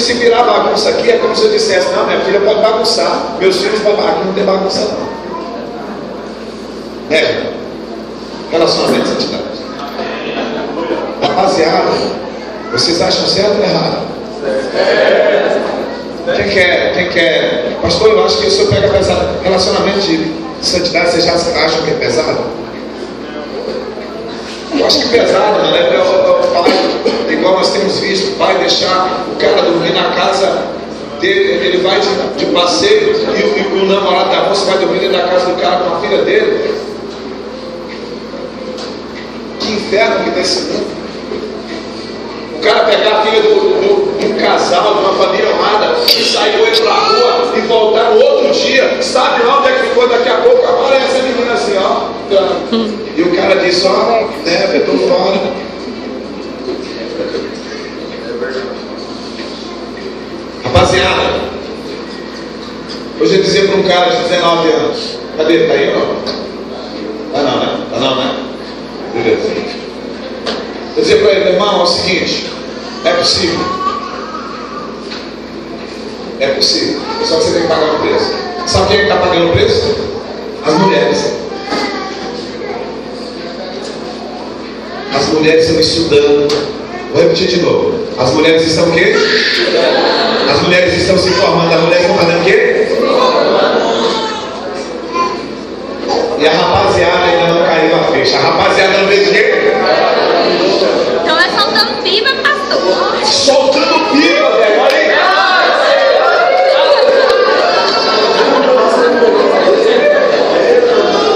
se virar bagunça aqui, é como se eu dissesse: não, minha filha pode bagunçar, meus filhos podem bagunçar, aqui não tem bagunça não. Relacionamento de santidade. Rapaziada, vocês acham certo ou errado? Quem quer? Pastor, eu acho que o senhor pega pesado. Relacionamento de santidade, vocês já acham que é pesado? Eu acho que é pesado, mano. Igual nós temos visto, o pai deixar o cara dormir na casa dele, ele vai de passeio e o namorado da moça vai dormir dentro da casa do cara com a filha dele. Que inferno que tem esse mundo. O cara pegar a filha de um casal, de uma família amada, e sair hoje pra rua e voltar no outro dia, sabe lá onde é que ficou, daqui a pouco aparece a menina assim, ó. E o cara diz: ó, eu tô fora. Rapaziada, hoje eu dizia para um cara de 19 anos: cadê ele? Tá aí ou não? Tá não, né? Tá não, né? Beleza. Eu dizia para ele: irmão, é o seguinte, é possível. É possível. Só que você tem que pagar o preço. Sabe quem está pagando o preço? As mulheres. As mulheres estão estudando. Vou repetir de novo. As mulheres estão o quê? As mulheres estão se formando. As mulheres estão fazendo o quê? E a rapaziada ainda não caiu a ficha. A rapaziada não fez o quê? Então é soltando pipa, pastor. Soltando pipa, velho. Olha aí.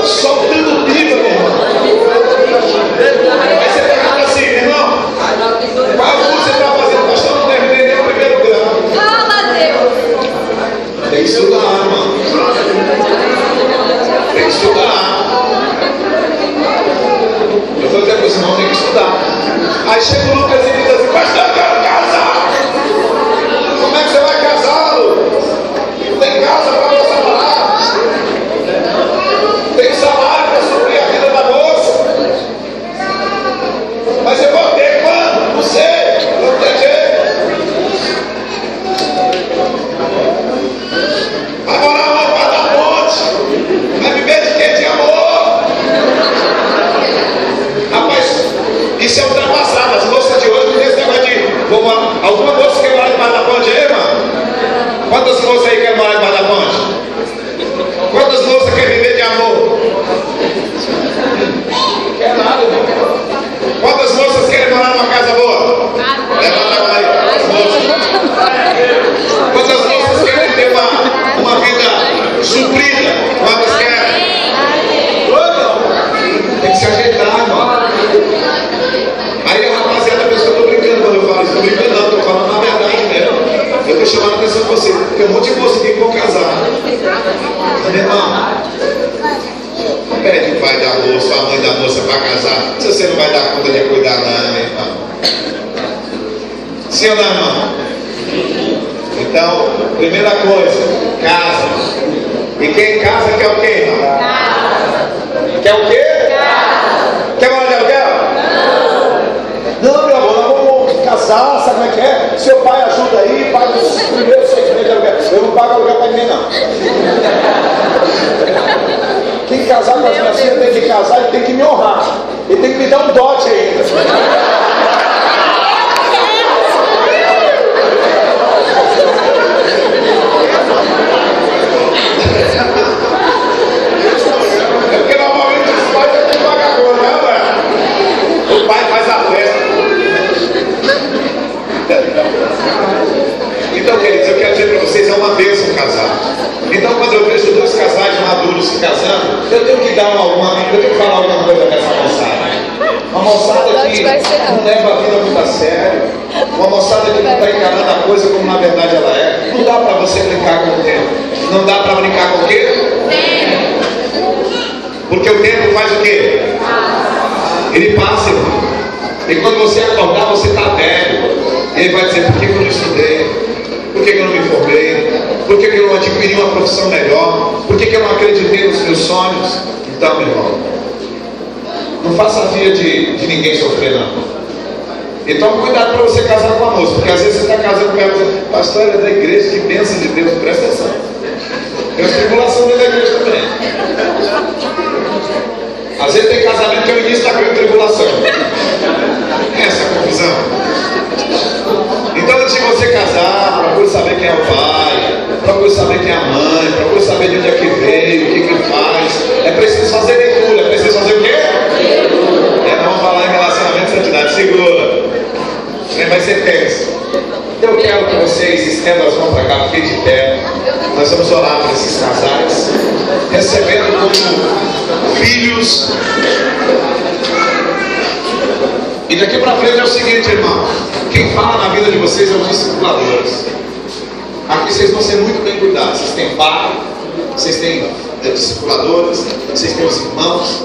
Soltando pipa, meu irmão. Aí você pergunta assim: irmão, qual curso você está fazendo? Pastor, não terminei nem o primeiro grau. Fala, Deus. Tem que estudar, irmão. Tem que estudar. Eu estou dizendo para os irmãos: tem que estudar. Aí chega o Lucas e diz assim: pastor, eu quero casar. Como é que você vai casar, Lucas? Não tem casa para você morar. Tem salário para suprir a vida da moça. Mas eu vou ter quando? Não sei. Não tem jeito. Vai morar lá para da ponte. Vai viver de quê? De amor. Rapaz, isso é ultrapassado. As moças de hoje não tem esse negócio de alguma moça quer morar debaixo da ponte aí, mano? Quantas moças aí querem morar debaixo da ponte? Quantas moças querem viver de amor? Não quer nada, irmão. Quantas moças querem morar numa casa boa? Levanta a mão aí. As moças. Quantas moças querem ter uma vida suprida? Quantas querem? Tem que se ajeitar, irmão. Aí a rapaziada pensa que eu estou brincando quando eu falo isso. Estou brincando não, estou falando na verdade mesmo. Eu estou chamando a atenção de você, porque um monte de moça aqui que vão casar. Meu irmão, pede o pai da moça, a mãe da moça para casar. Se você não vai dar conta de cuidar, não, meu irmão. Sim ou não, irmão? Então, primeira coisa, casa. E quem casa quer o quê, irmão? Quer o quê? Quer morar de aluguel? Não, meu amor, nós vamos casar, sabe como é que é? Seu pai ajuda aí, paga os primeiros 6 meses de aluguel. Eu não pago aluguel para ninguém, não. Quem casar com as minhas filhas tem que casar e tem que me honrar. E tem que me dar um dote ainda. É porque normalmente os pais têm que pagar a conta, né, velho? O pai faz a festa. Então, queridos, eu quero dizer para vocês: é uma bênção casar. Então, quando eu vejo 2 casais maduros se casando, eu tenho que dar eu tenho que falar alguma coisa dessa moçada. Uma moçada que não leva a vida muito a sério, uma moçada que não está encarando a coisa como na verdade ela é. Não dá para você brincar com o tempo. Não dá para brincar com o quê? Porque o tempo faz o quê? Ele passa, irmão. E quando você acordar, você está velho. E ele vai dizer: por que eu não estudei? Por que eu não me formei? Por que eu não adquiri uma profissão melhor? Por que eu não acreditei nos meus sonhos? Então, meu irmão, não faça a filha de ninguém sofrer, não. E tome cuidado para você casar com a moça, porque às vezes você está casando com ela, pastor, ela é da igreja, que bênção de Deus, presta atenção. Tem uma tribulação dentro da igreja também. Às vezes tem casamento que é o início da grande tribulação. Essa é a confusão. Então, antes de você casar, procure saber quem é o pai, procure saber quem é a mãe, procure saber de onde é que veio, o que que faz. É preciso fazer leitura, é preciso fazer o quê? Vamos falar em relacionamento e santidade. Segura. Vai ser tenso. Eu quero que vocês estendam as mãos para cá, fiquem de pé. Nós vamos orar por esses casais, recebendo como filhos. E daqui para frente é o seguinte, irmão. Quem fala na vida de vocês é os discipuladores. Aqui vocês vão ser muito bem cuidados. Vocês têm pai, vocês têm discipuladores, vocês têm os irmãos.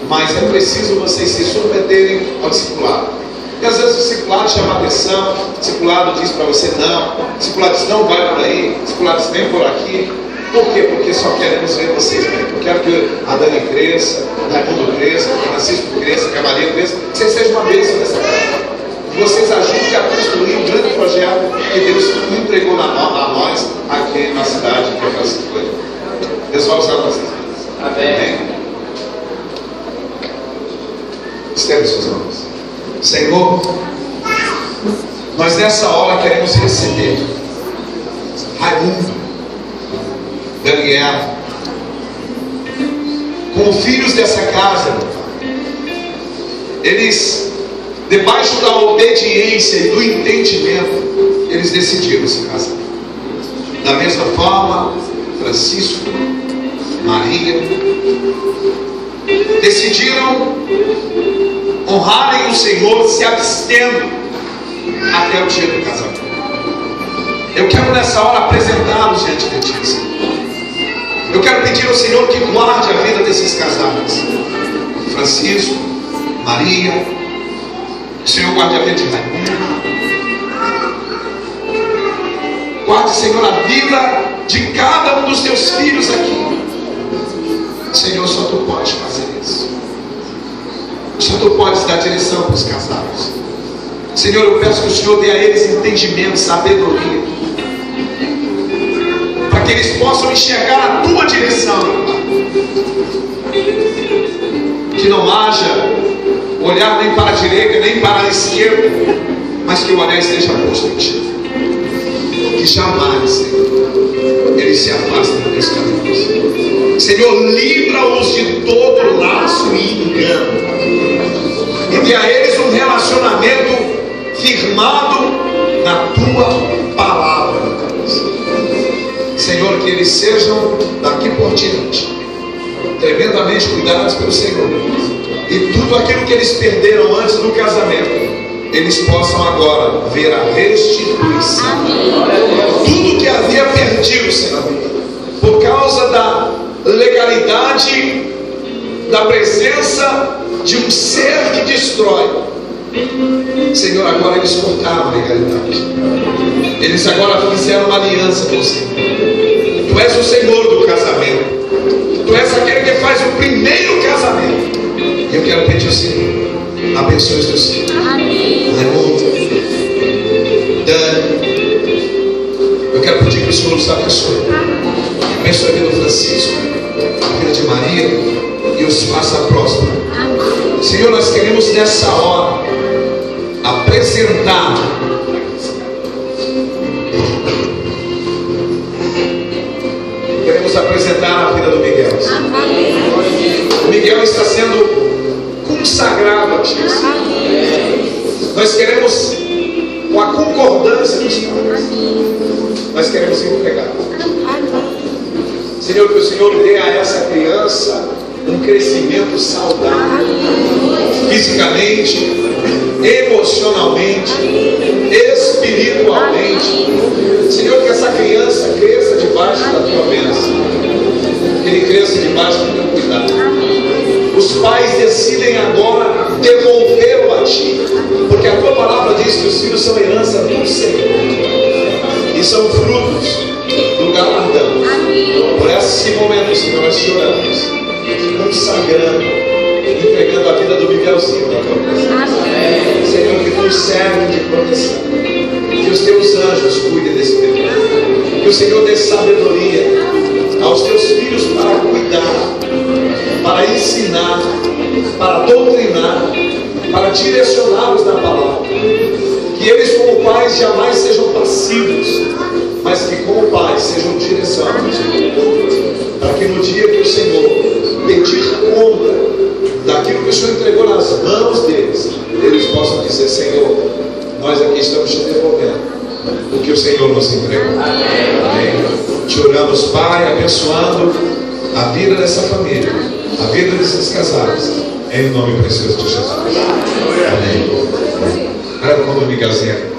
Mas é preciso vocês se submeterem ao discipulado. E às vezes o discipulado chama a atenção, o discipulado diz para você não, o discipulado diz não vai por aí, o discipulado diz vem por aqui. Por quê? Porque só queremos ver vocês bem. Eu quero que a Dani cresça, o Raimundo cresça, o Francisco cresça, que a Maria cresça, que vocês sejam uma bênção nessa casa. Que vocês ajudem a construir um grande projeto que Deus entregou a nós aqui na cidade de Francisco. Deus vai usar vocês. Amém. Estende suas mãos. Senhor, nós nessa hora queremos receber Raimundo, Daniel, como filhos dessa casa. Eles, debaixo da obediência e do entendimento, eles decidiram se casar. Da mesma forma, Francisco, Maria, decidiram honrarem o Senhor, se abstendo até o dia do casamento. Eu quero nessa hora apresentá-los diante de ti, Senhor. Eu quero pedir ao Senhor que guarde a vida desses casais, Francisco, Maria. O Senhor guarde a vida de Raimundo. Guarde, Senhor, a vida de cada um dos teus filhos aqui. Senhor, só tu podes fazer isso. Só tu podes dar direção para os casais. Senhor, eu peço que o Senhor dê a eles entendimento, sabedoria, para que eles possam enxergar a tua direção, meu Pai. Que não haja olhar nem para a direita nem para a esquerda, mas que o olhar esteja posto em ti. Que jamais, Senhor, eles se afastem dos teus caminhos. Senhor, livra-os de todo laço e engano. E dê a eles um relacionamento firmado na tua palavra. Senhor, que eles sejam daqui por diante tremendamente cuidados pelo Senhor. E tudo aquilo que eles perderam antes do casamento, eles possam agora ver a restituição. Tudo que havia perdido, Senhor, por causa da legalidade, da presença de um ser que destrói, Senhor, agora eles cortaram a legalidade. Eles agora fizeram uma aliança com o Senhor. Tu és o Senhor do casamento. Tu és aquele que faz o primeiro casamento. E eu quero pedir ao Senhor, abençoe os teus filhos. Raimundo, Dani, eu quero pedir que o Senhor os abençoe. Abençoe a vida do Francisco, a vida de Maria, e os faça próspera. Senhor, nós queremos nessa hora apresentar a vida do Miguel. O Miguel está sendo consagrado a ti. Nós queremos, com a concordância dos pais, nós queremos entregar. Senhor, que o Senhor dê a essa criança um crescimento saudável, fisicamente, emocionalmente, espiritualmente. Senhor, que essa criança cresça debaixo da tua bênção, que ele cresça debaixo do teu cuidado. Os pais decidem agora devolvê-lo a ti, porque a tua palavra diz que os filhos são herança do Senhor e são frutos do galardão. Por esse momento, Senhor, nós te oramos, consagrando, entregando a vida do Miguelzinho na tua presença. Senhor, que tu cerque de proteção. Que os teus anjos cuidem desse bebê. Que o Senhor dê sabedoria aos teus filhos para cuidar, para ensinar, para doutrinar, para direcioná-los na palavra. Que eles, como pais, jamais sejam passivos, mas que, como pais, sejam direcionados. Para que no dia que o Senhor pedir conta daquilo que o Senhor entregou nas mãos deles, eles possam dizer: Senhor, nós aqui estamos te devolvendo o que o Senhor nos entregou. Amém. Te oramos, Pai, abençoando a vida dessa família, a vida desses casais, em nome precioso de Jesus. Amém. Era como Miguelzinho.